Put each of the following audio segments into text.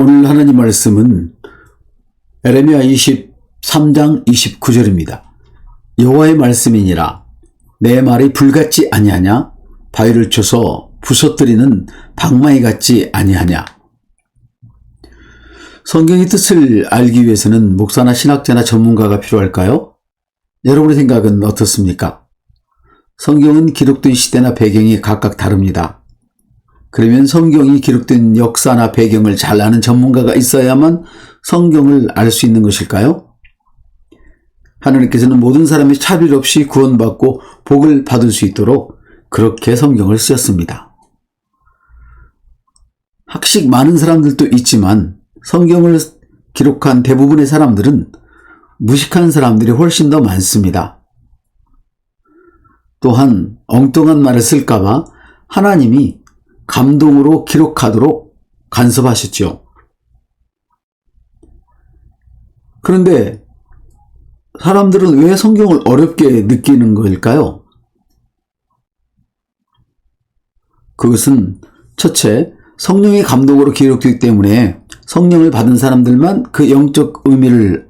오늘 하나님 말씀은 에레미야 23장 29절입니다. 여호와의 말씀이니라 내 말이 불같지 아니하냐 바위를 쳐서 부서뜨리는 방망이 같지 아니하냐. 성경의 뜻을 알기 위해서는 목사나 신학자나 전문가가 필요할까요? 여러분의 생각은 어떻습니까? 성경은 기록된 시대나 배경이 각각 다릅니다. 그러면 성경이 기록된 역사나 배경을 잘 아는 전문가가 있어야만 성경을 알 수 있는 것일까요? 하나님께서는 모든 사람이 차별 없이 구원받고 복을 받을 수 있도록 그렇게 성경을 쓰셨습니다. 학식 많은 사람들도 있지만 성경을 기록한 대부분의 사람들은 무식한 사람들이 훨씬 더 많습니다. 또한 엉뚱한 말을 쓸까봐 하나님이 감동으로 기록하도록 간섭하셨죠. 그런데 사람들은 왜 성경을 어렵게 느끼는 것일까요? 그것은 첫째, 성령의 감동으로 기록되기 때문에 성령을 받은 사람들만 그 영적 의미를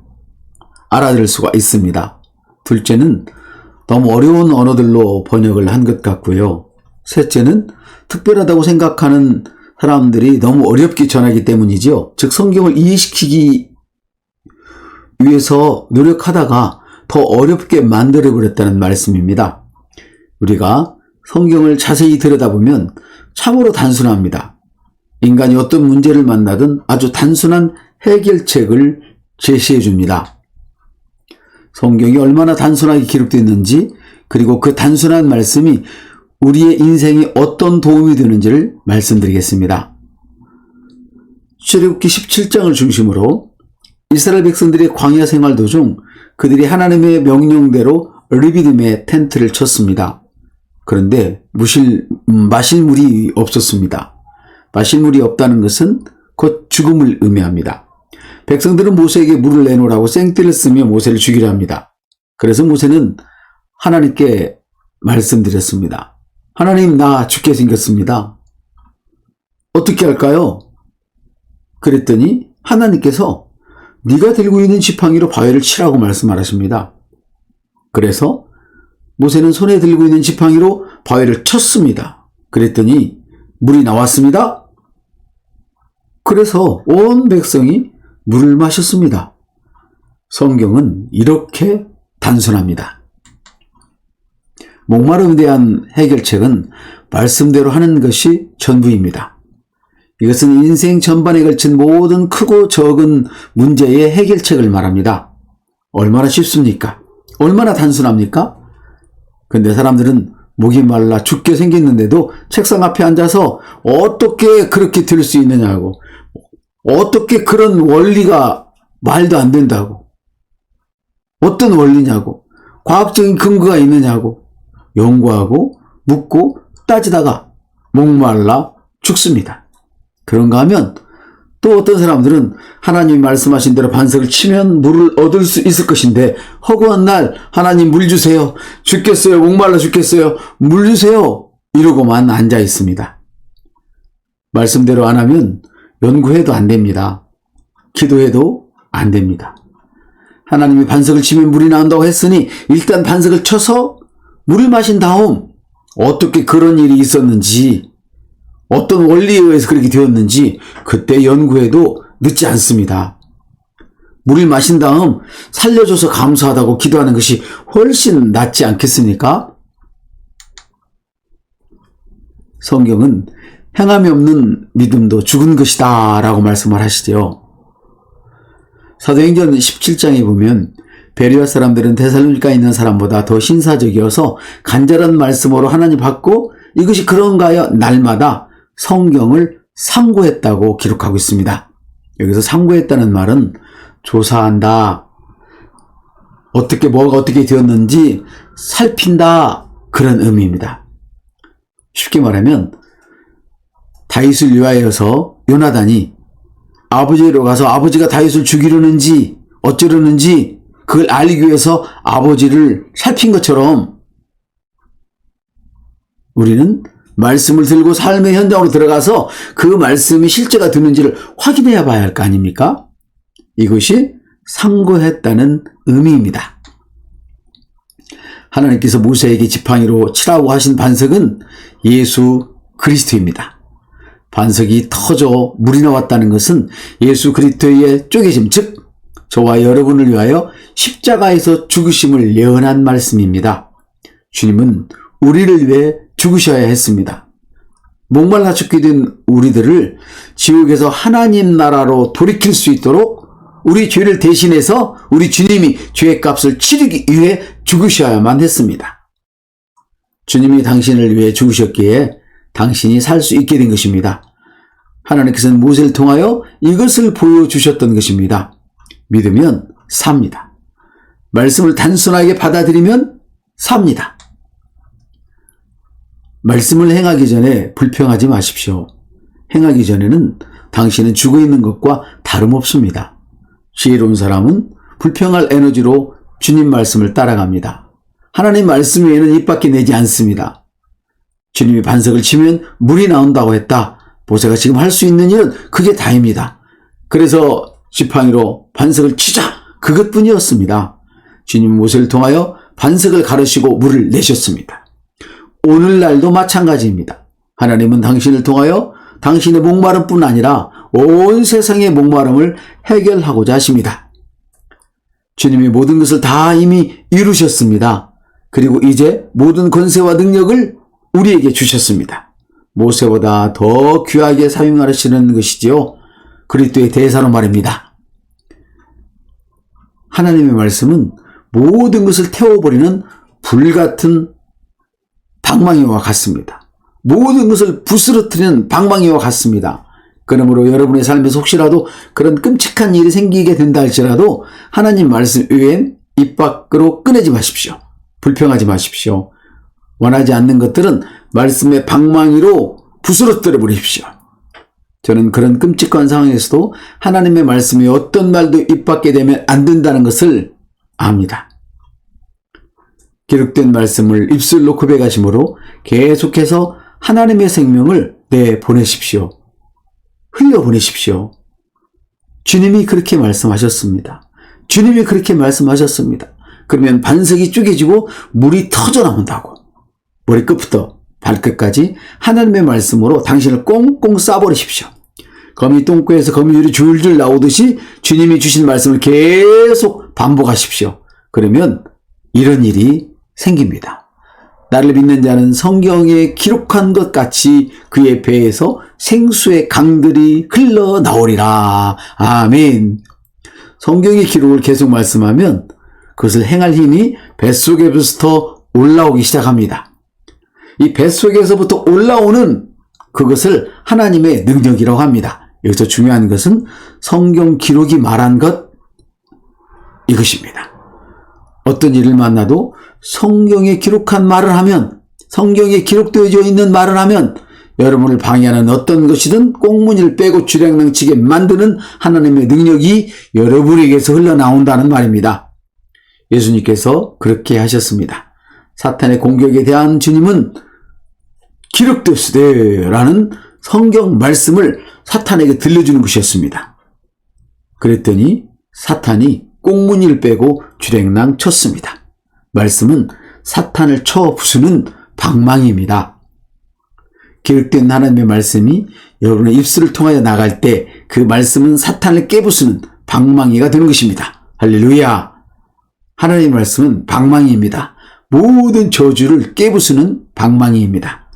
알아들을 수가 있습니다. 둘째는 너무 어려운 언어들로 번역을 한 것 같고요. 셋째는 특별하다고 생각하는 사람들이 너무 어렵게 전하기 때문이죠. 즉 성경을 이해시키기 위해서 노력하다가 더 어렵게 만들어버렸다는 말씀입니다. 우리가 성경을 자세히 들여다보면 참으로 단순합니다. 인간이 어떤 문제를 만나든 아주 단순한 해결책을 제시해 줍니다. 성경이 얼마나 단순하게 기록되어 있는지, 그리고 그 단순한 말씀이 우리의 인생에 어떤 도움이 되는지를 말씀드리겠습니다. 출애굽기 17장을 중심으로 이스라엘 백성들의 광야 생활 도중 그들이 하나님의 명령대로 르비딤에 텐트를 쳤습니다. 그런데 마실 물이 없었습니다. 마실 물이 없다는 것은 곧 죽음을 의미합니다. 백성들은 모세에게 물을 내놓으라고 생떼를 쓰며 모세를 죽이려 합니다. 그래서 모세는 하나님께 말씀드렸습니다. 하나님, 나 죽게 생겼습니다. 어떻게 할까요? 그랬더니 하나님께서 네가 들고 있는 지팡이로 바위를 치라고 말씀하십니다. 그래서 모세는 손에 들고 있는 지팡이로 바위를 쳤습니다. 그랬더니 물이 나왔습니다. 그래서 온 백성이 물을 마셨습니다. 성경은 이렇게 단순합니다. 목마름에 대한 해결책은 말씀대로 하는 것이 전부입니다. 이것은 인생 전반에 걸친 모든 크고 적은 문제의 해결책을 말합니다. 얼마나 쉽습니까? 얼마나 단순합니까? 근데 사람들은 목이 말라 죽게 생겼는데도 책상 앞에 앉아서 어떻게 그렇게 될 수 있느냐고, 어떻게 그런 원리가 말도 안 된다고, 어떤 원리냐고, 과학적인 근거가 있느냐고 연구하고 묻고 따지다가 목말라 죽습니다. 그런가 하면 또 어떤 사람들은 하나님이 말씀하신 대로 반석을 치면 물을 얻을 수 있을 것인데 허구한 날 하나님 물 주세요. 죽겠어요. 목말라 죽겠어요. 물 주세요. 이러고만 앉아 있습니다. 말씀대로 안 하면 연구해도 안 됩니다. 기도해도 안 됩니다. 하나님이 반석을 치면 물이 나온다고 했으니 일단 반석을 쳐서 물을 마신 다음 어떻게 그런 일이 있었는지, 어떤 원리에 의해서 그렇게 되었는지 그때 연구해도 늦지 않습니다. 물을 마신 다음 살려줘서 감사하다고 기도하는 것이 훨씬 낫지 않겠습니까? 성경은 행함이 없는 믿음도 죽은 것이다 라고 말씀을 하시죠. 사도행전 17장에 보면 베레아 사람들은 데살로니가에 있는 사람보다 더 신사적이어서 간절한 말씀으로 하나님 받고 이것이 그런가 하여 날마다 성경을 상고했다고 기록하고 있습니다. 여기서 상고했다는 말은 조사한다, 뭐가 어떻게 되었는지 살핀다, 그런 의미입니다. 쉽게 말하면 다윗을 위하여서 요나단이 아버지로 가서 아버지가 다윗을 죽이려는지 어쩌려는지 그걸 알기 위해서 아버지를 살핀 것처럼 우리는 말씀을 들고 삶의 현장으로 들어가서 그 말씀이 실제가 되는지를 확인해 봐야 할 거 아닙니까? 이것이 상고했다는 의미입니다. 하나님께서 모세에게 지팡이로 치라고 하신 반석은 예수 그리스도입니다. 반석이 터져 물이 나왔다는 것은 예수 그리스도의 쪼개짐, 즉 저와 여러분을 위하여 십자가에서 죽으심을 예언한 말씀입니다. 주님은 우리를 위해 죽으셔야 했습니다. 목말라 죽게 된 우리들을 지옥에서 하나님 나라로 돌이킬 수 있도록 우리 죄를 대신해서 우리 주님이 죄의 값을 치르기 위해 죽으셔야만 했습니다. 주님이 당신을 위해 죽으셨기에 당신이 살 수 있게 된 것입니다. 하나님께서는 모세를 통하여 이것을 보여주셨던 것입니다. 믿으면 삽니다. 말씀을 단순하게 받아들이면 삽니다. 말씀을 행하기 전에 불평하지 마십시오. 행하기 전에는 당신은 죽어 있는 것과 다름없습니다. 지혜로운 사람은 불평할 에너지로 주님 말씀을 따라갑니다. 하나님 말씀 외에는 입 밖에 내지 않습니다. 주님이 반석을 치면 물이 나온다고 했다. 모세가 지금 할 수 있는 일은 그게 다입니다. 그래서 지팡이로 반석을 치자, 그것뿐이었습니다. 주님 모세를 통하여 반석을 가르시고 물을 내셨습니다. 오늘날도 마찬가지입니다. 하나님은 당신을 통하여 당신의 목마름뿐 아니라 온 세상의 목마름을 해결하고자 하십니다. 주님이 모든 것을 다 이미 이루셨습니다. 그리고 이제 모든 권세와 능력을 우리에게 주셨습니다. 모세보다 더 귀하게 사용하시는 것이지요. 그리스도의 대사로 말입니다. 하나님의 말씀은 모든 것을 태워버리는 불같은 방망이와 같습니다. 모든 것을 부스러뜨리는 방망이와 같습니다. 그러므로 여러분의 삶에서 혹시라도 그런 끔찍한 일이 생기게 된다 할지라도 하나님 말씀 외엔 입 밖으로 꺼내지 마십시오. 불평하지 마십시오. 원하지 않는 것들은 말씀의 방망이로 부스러뜨려 버리십시오. 저는 그런 끔찍한 상황에서도 하나님의 말씀이 어떤 말도 입 밖에 내면 안 된다는 것을 압니다. 기록된 말씀을 입술로 고백하심으로 계속해서 하나님의 생명을 내보내십시오. 흘려보내십시오. 주님이 그렇게 말씀하셨습니다. 주님이 그렇게 말씀하셨습니다. 그러면 반석이 쪼개지고 물이 터져 나온다고. 머리끝부터 발끝까지 하나님의 말씀으로 당신을 꽁꽁 싸버리십시오. 거미 똥꼬에서 거미줄이 줄줄 나오듯이 주님이 주신 말씀을 계속 반복하십시오. 그러면 이런 일이 생깁니다. 나를 믿는 자는 성경에 기록한 것 같이 그의 배에서 생수의 강들이 흘러나오리라. 아멘. 성경의 기록을 계속 말씀하면 그것을 행할 힘이 뱃속에부터 올라오기 시작합니다. 이 뱃속에서부터 올라오는 그것을 하나님의 능력이라고 합니다. 여기서 중요한 것은 성경 기록이 말한 것, 이것입니다. 어떤 일을 만나도 성경에 기록한 말을 하면, 성경에 기록되어져 있는 말을 하면 여러분을 방해하는 어떤 것이든 꽁무니를 빼고 주량랑치게 만드는 하나님의 능력이 여러분에게서 흘러나온다는 말입니다. 예수님께서 그렇게 하셨습니다. 사탄의 공격에 대한 주님은 기록되었으되 라는 성경 말씀을 사탄에게 들려주는 것이었습니다. 그랬더니 사탄이 꽁무니를 빼고 주랭랑 쳤습니다. 말씀은 사탄을 쳐 부수는 방망이입니다. 기록된 하나님의 말씀이 여러분의 입술을 통하여 나갈 때 그 말씀은 사탄을 깨부수는 방망이가 되는 것입니다. 할렐루야! 하나님의 말씀은 방망이입니다. 모든 저주를 깨부수는 방망이입니다.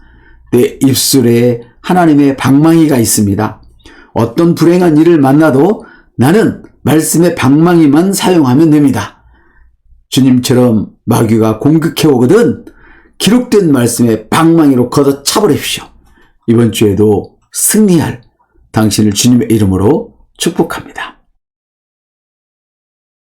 내 입술에 하나님의 방망이가 있습니다. 어떤 불행한 일을 만나도 나는 말씀의 방망이만 사용하면 됩니다. 주님처럼 마귀가 공격해 오거든 기록된 말씀의 방망이로 걷어차버리십시오. 이번 주에도 승리할 당신을 주님의 이름으로 축복합니다.